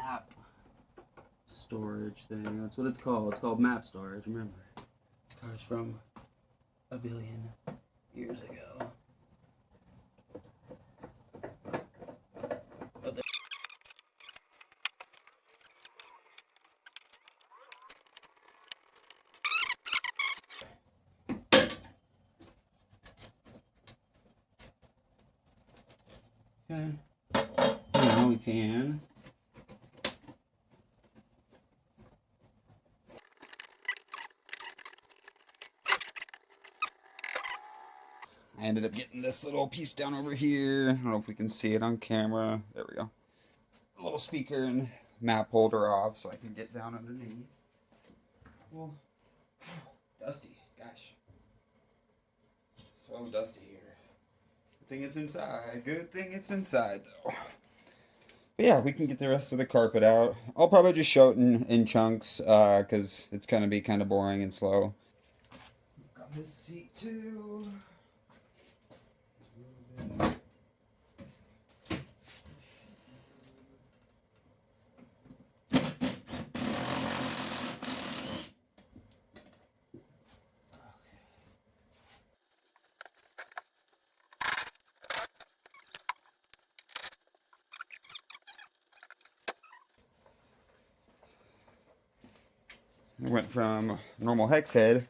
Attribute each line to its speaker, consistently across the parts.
Speaker 1: map storage thing. That's what it's called. It's called map storage. Remember, this car's from a billion years ago. Okay. Now we can. I ended up getting this little piece down over here. I don't know if we can see it on camera. There we go. A little speaker and map holder off so I can get down underneath. Well, dusty. Gosh. So dusty here. Good thing it's inside. Good thing it's inside, though. But yeah, we can get the rest of the carpet out. I'll probably just show it in chunks because it's going to be kind of boring and slow. Got this seat, too. I went from normal hex head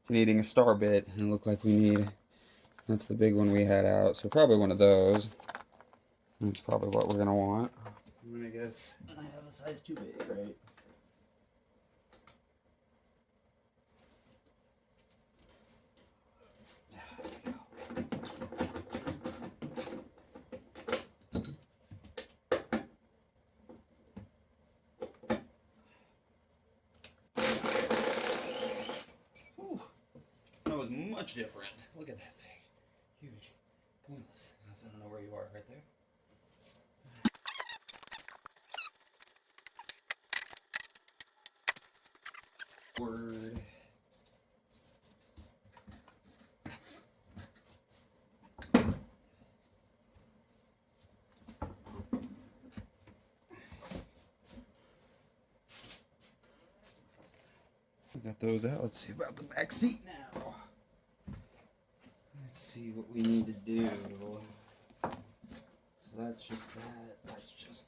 Speaker 1: to needing a star bit, and it looked like we need, that's the big one we had out, so probably one of those. That's probably what we're going to want. I'm going to guess I have a size too big, right? That was much different. Look at that thing. Huge. Pointless. I don't know where you are right there. Word. We got those out. Let's see about the back seat now. Let's see what we need to do. So that's just that. That's just.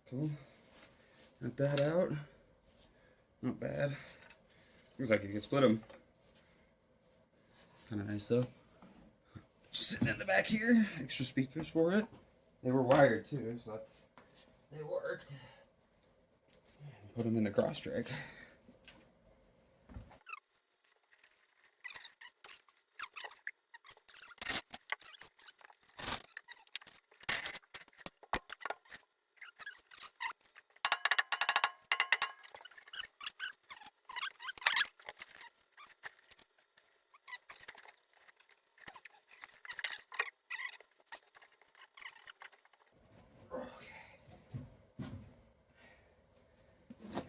Speaker 1: Cool. Got that out. Not bad. Looks like you can split them. Kind of nice though. Just sitting in the back here. Extra speakers for it. They were wired too, so that's. They worked. Put them in the cross drag.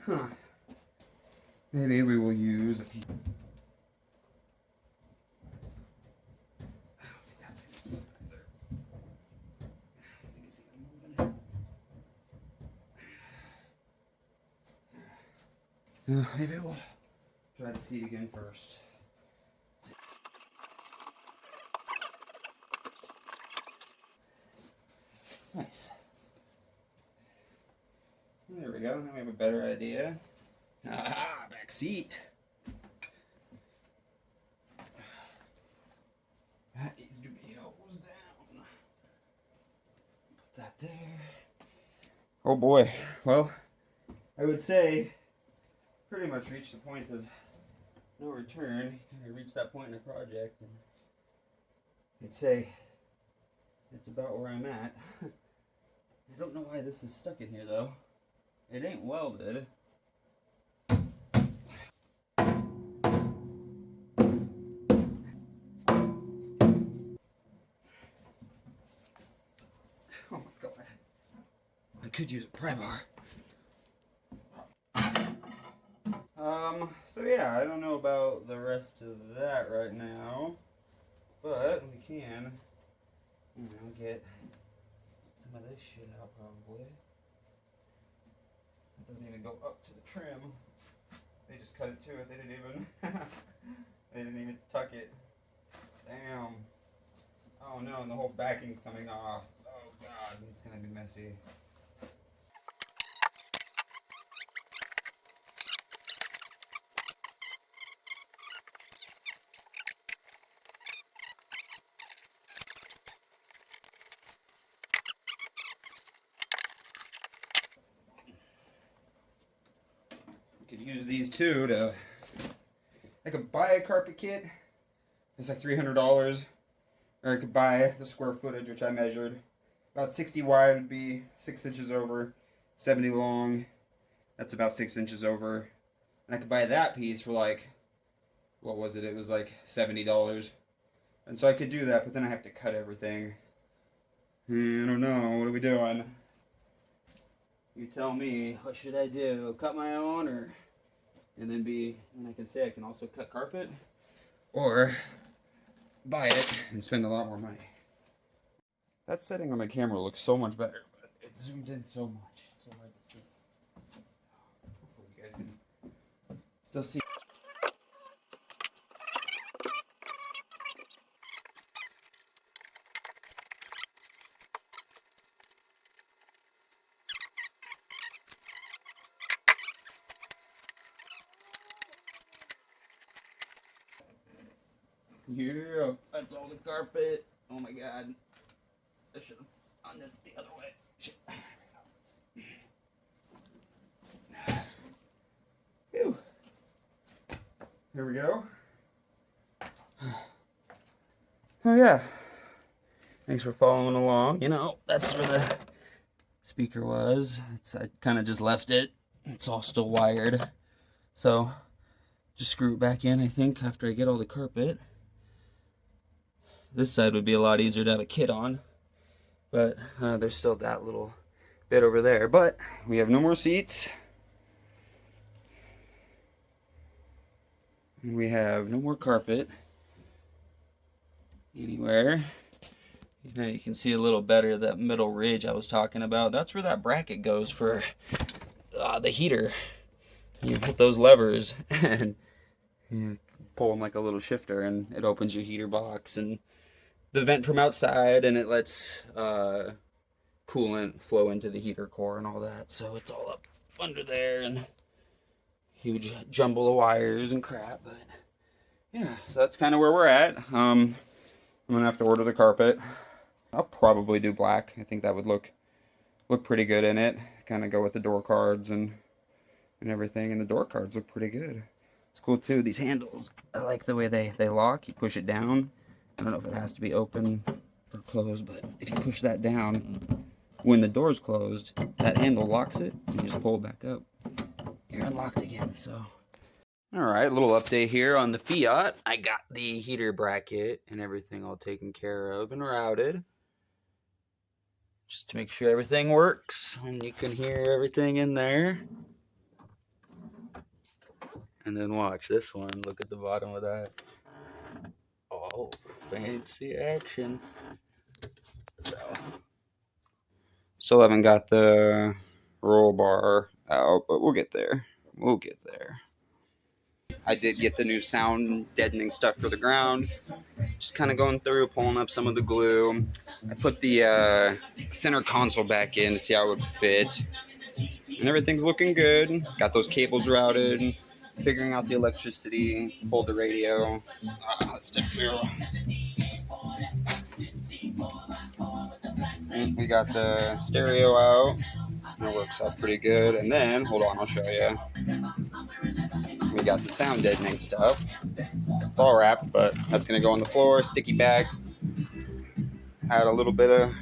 Speaker 1: Huh. Maybe we will use a piece. I don't think that's going to move either. I don't think it's even moving it. Maybe we'll try the seat again first. Nice. There we go. Now we have a better idea. Ah, back seat. That needs to be hosed down. Put that there. Oh boy. Well, I would say pretty much reached the point of no return. I reached that point in the project, and I'd say it's about where I'm at. I don't know why this is stuck in here though. It ain't welded. Oh my god. I could use a pry bar. So yeah, I don't know about the rest of that right now, but we can, get some of this shit out probably. It doesn't even go up to the trim. They just cut it to it. They didn't even, they didn't even tuck it. Damn. Oh no, and the whole backing's coming off. Oh god, it's gonna be messy. Could use these two to. I could buy a carpet kit. It's like $300, or I could buy the square footage, which I measured. About 60 wide would be 6 inches over, 70 long. That's about 6 inches over. And I could buy that piece for like, what was it? It was like $70. And so I could do that, but then I have to cut everything. I don't know. What are we doing? You tell me. What should I do? Cut my own, or and I can say I can also cut carpet, or buy it and spend a lot more money. That setting on the camera looks so much better, but it's zoomed in so much. It's so hard to see. Hopefully you guys can still see. Yeah, that's all the carpet. Oh my god. I should have done it the other way. Shit. Phew. Here we go. Oh yeah. Thanks for following along. You know, that's where the speaker was. I kind of just left it. It's all still wired. So, just screw it back in, I think, after I get all the carpet. This side would be a lot easier to have a kit on, but there's still that little bit over there. But we have no more seats, and we have no more carpet anywhere. You know, you can see a little better that middle ridge I was talking about. That's where that bracket goes for the heater. You hit those levers and you pull them like a little shifter, and it opens your heater box and the vent from outside, and it lets coolant flow into the heater core and all that. So it's all up under there, and huge jumble of wires and crap. But yeah, so that's kind of where we're at. I'm gonna have to order the carpet. I'll probably do black. I think that would look pretty good in it. Kind of go with the door cards and everything. And the door cards look pretty good. It's cool too. These handles, I like the way they lock. You push it down. I don't know if it has to be open or closed, but if you push that down, when the door's closed, that handle locks it, and you just pull it back up. You're unlocked again, so. Alright, a little update here on the Fiat. I got the heater bracket and everything all taken care of and routed. Just to make sure everything works, and you can hear everything in there. And then watch this one, look at the bottom of that. Oh, fancy action. So, still haven't got the roll bar out, but we'll get there. We'll get there. I did get the new sound deadening stuff for the ground. Just kind of going through, pulling up some of the glue. I put the center console back in to see how it would fit. And everything's looking good. Got those cables routed. Figuring out the electricity. Pulled the radio. Let's step through. And we got the stereo out. It works out pretty good. And then, hold on, I'll show you. We got the sound deadening stuff. It's all wrapped, but that's going to go on the floor, sticky back. Had a little bit of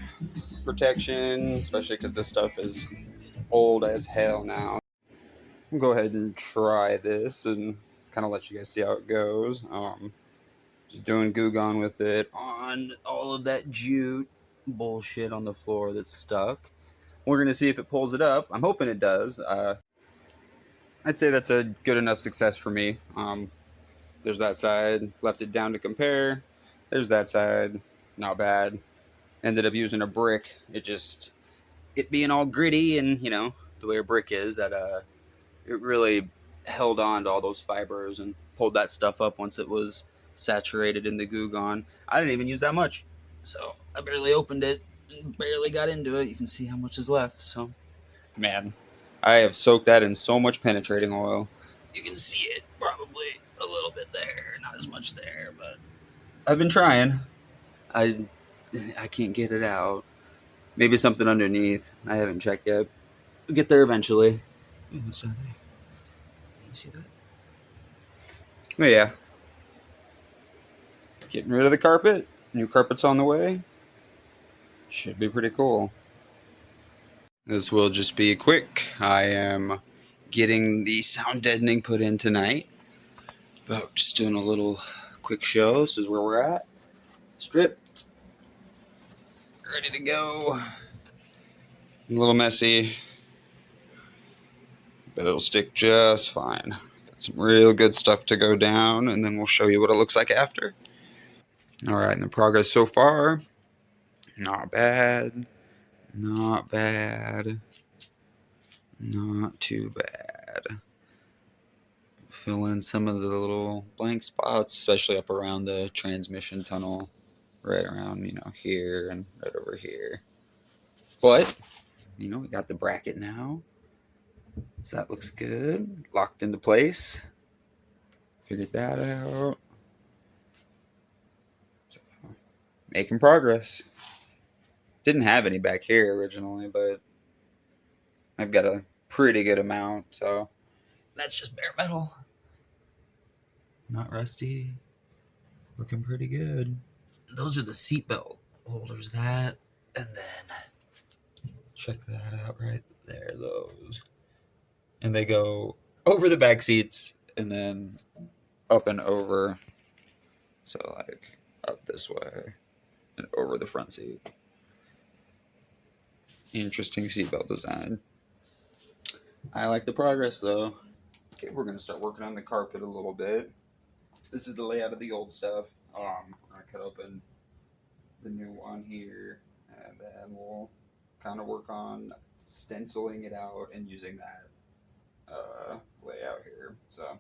Speaker 1: protection, especially because this stuff is old as hell now. I'll go ahead and try this and kind of let you guys see how it goes. Just doing Goo Gone with it on all of that jute bullshit on the floor that's stuck. We're going to see if it pulls it up. I'm hoping it does. I'd say that's a good enough success for me. There's that side, left it down to compare. There's that side, not bad. Ended up using a brick. It being all gritty and the way a brick is, that it really held on to all those fibers and pulled that stuff up once it was saturated in the goo gone. I didn't even use that much, so I barely opened it and barely got into it. You can see how much is left. So man, I have soaked that in so much penetrating oil. You can see it probably a little bit there, not as much there, but I've been trying. I I can't get it out. Maybe something underneath. I haven't checked yet. We'll get there eventually. Ooh, what's down there? You see that? But yeah, getting rid of the carpet. New carpet's on the way. Should be pretty cool. This will just be quick. I am getting the sound deadening put in tonight. About just doing a little quick show. This is where we're at. Stripped. Ready to go. A little messy, but it'll stick just fine. Got some real good stuff to go down, and then we'll show you what it looks like after. All right, and the progress so far, not bad. Not bad. Not too bad. Fill in some of the little blank spots, especially up around the transmission tunnel, right around, here and right over here. But, we got the bracket now. So that looks good. Locked into place. Figured that out. So, making progress. Didn't have any back here originally, but I've got a pretty good amount, so that's just bare metal. Not rusty. Looking pretty good. Those are the seatbelt holders, that, and then check that out right there, those. And they go over the back seats and then up and over. So like up this way and over the front seat. Interesting seatbelt design. I like the progress though. Okay, we're gonna start working on the carpet a little bit. This is the layout of the old stuff. I cut open the new one here, and then we'll kind of work on stenciling it out and using that layout here. So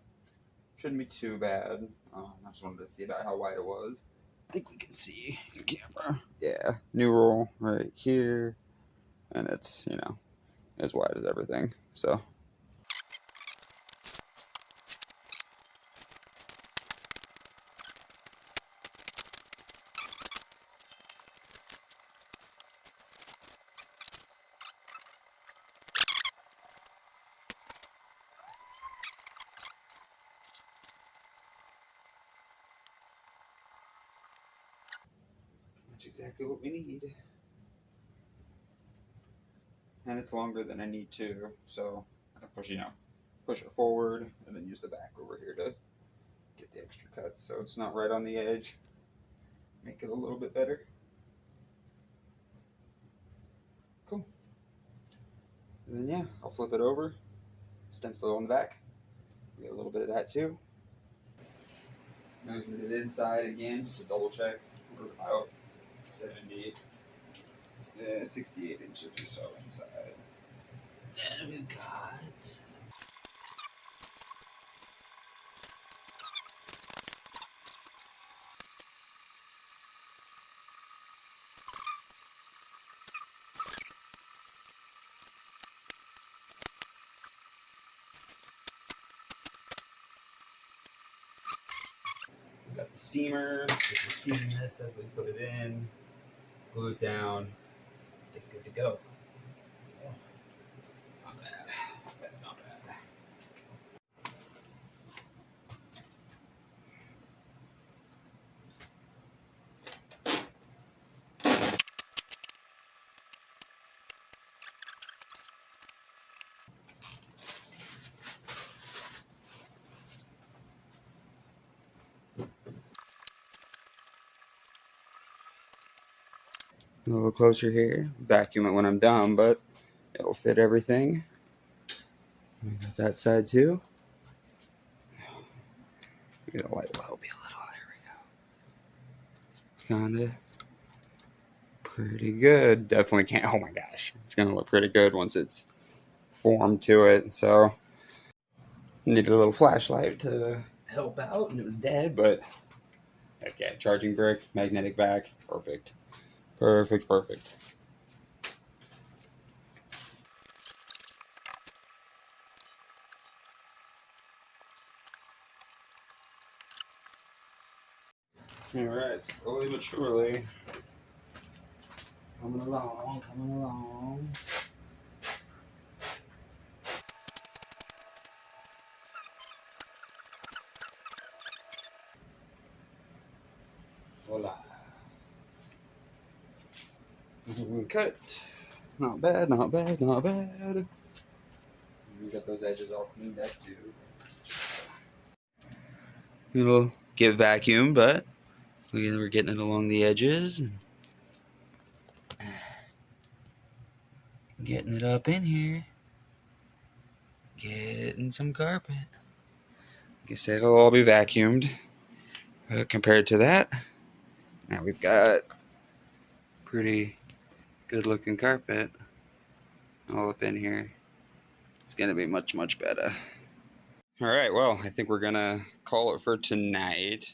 Speaker 1: shouldn't be too bad. I just wanted to see about how wide it was. I think we can see the camera. Yeah, new roll right here, and it's as wide as everything. So that's exactly what we need. And it's longer than I need to, so I push it forward and then use the back over here to get the extra cuts so it's not right on the edge. Make it a little bit better. Cool. And then yeah, I'll flip it over, stencil it on the back. Get a little bit of that too. Measured it inside again just to double check. We're about 68 inches or so inside. And we've got the steamer. Just steaming this as we put it in. Glue it down. Get good to go. So, not bad. Not bad. A little closer here. Vacuum it when I'm done, but it'll fit everything. We got that side too. Maybe the light will help you a little. There we go. Kinda pretty good. Definitely can't. Oh my gosh, it's gonna look pretty good once it's formed to it. So needed a little flashlight to help out, and it was dead. But heck yeah, charging brick, magnetic back, perfect, perfect, perfect. All right, slowly but surely, coming along, coming along. Voila. Cut. Not bad, not bad, not bad. We got those edges all cleaned up too. It'll get vacuumed, but we're getting it along the edges and getting it up in here. Getting some carpet. Like I said, it'll all be vacuumed. Compared to that, now we've got pretty good looking carpet all up in here. It's gonna be much, much better. All right, well, I think we're gonna call it for tonight.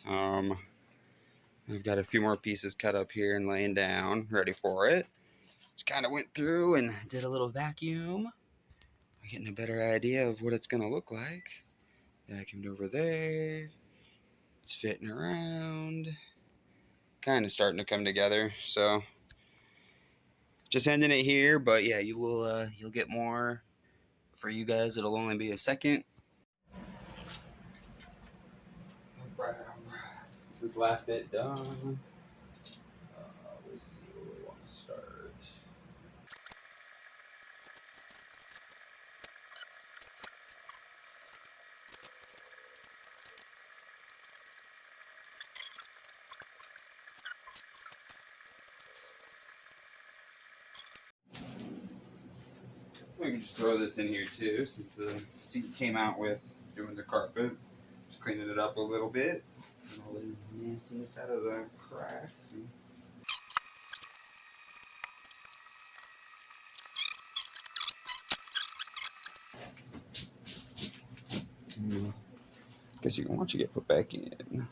Speaker 1: I've got a few more pieces cut up here and laying down, ready for it. Just kind of went through and did a little vacuum. I'm getting a better idea of what it's gonna look like. Vacuumed over there. It's fitting around. Kind of starting to come together. So just ending it here, but yeah, you'll get more for you guys. It'll only be a second. All right. Let's get this last bit done. We'll see where we want to start. We can just throw this in here too, since the seat came out with doing the carpet. Just cleaning it up a little bit. And all the nastiness out of the cracks. Guess you can watch it get put back in.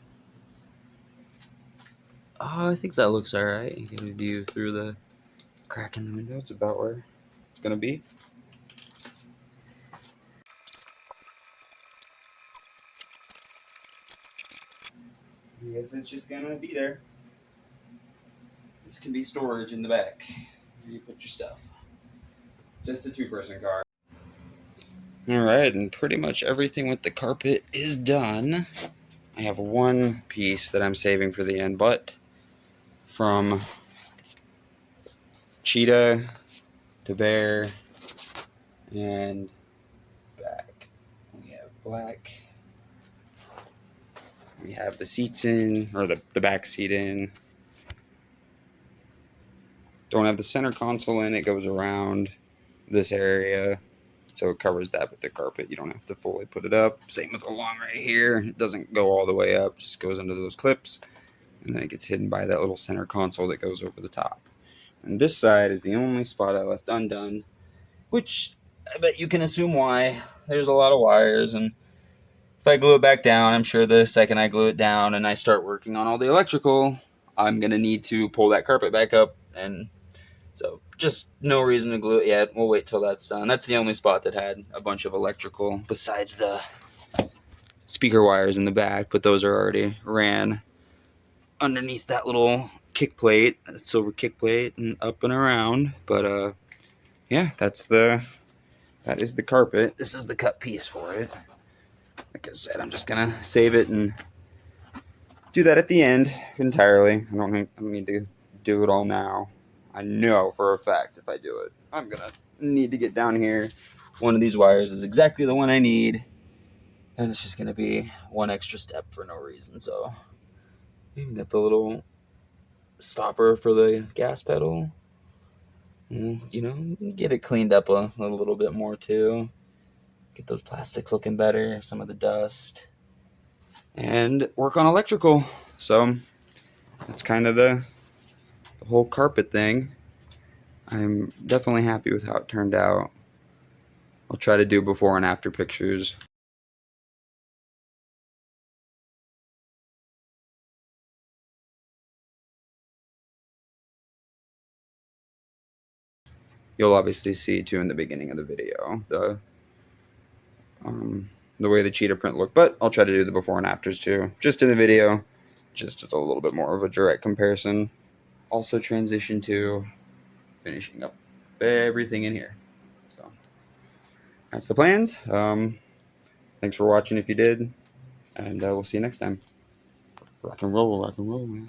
Speaker 1: Oh, I think that looks alright. You get a view through the crack in the window. It's about where it's gonna be. I guess it's just gonna be there. This can be storage in the back. Where you put your stuff. Just a two-person car. Alright, and pretty much everything with the carpet is done. I have one piece that I'm saving for the end, but from cheetah to bear and back. We have black. We have the seats in, or the back seat in. Don't have the center console in. It goes around this area, so it covers that with the carpet. You don't have to fully put it up. Same with the long right here. It doesn't go all the way up. Just goes under those clips, and then it gets hidden by that little center console that goes over the top. And this side is the only spot I left undone, which I bet you can assume why. There's a lot of wires, and if I glue it back down, I'm sure the second I glue it down and I start working on all the electrical, I'm going to need to pull that carpet back up, and so just no reason to glue it yet. We'll wait till that's done. That's the only spot that had a bunch of electrical besides the speaker wires in the back, but those are already ran underneath that little kick plate, that silver kick plate, and up and around. But yeah, that is the carpet. This is the cut piece for it. Like I said, I'm just gonna save it and do that at the end entirely. I don't need to do it all now. I know for a fact if I do it, I'm gonna need to get down here. One of these wires is exactly the one I need, and it's just gonna be one extra step for no reason. So even got the little stopper for the gas pedal. You know, get it cleaned up a little bit more too. get those plastics looking better, some of the dust, and work on electrical. So that's kind of the whole carpet thing. I'm definitely happy with how it turned out. I'll try to do before and after pictures. You'll obviously see too in the beginning of the video the way the cheetah print looked, but I'll try to do the before and afters too, just in the video, just as a little bit more of a direct comparison. Also transition to finishing up everything in here. So that's the plans. Thanks for watching if you did, and we'll see you next time. Rock and roll, man.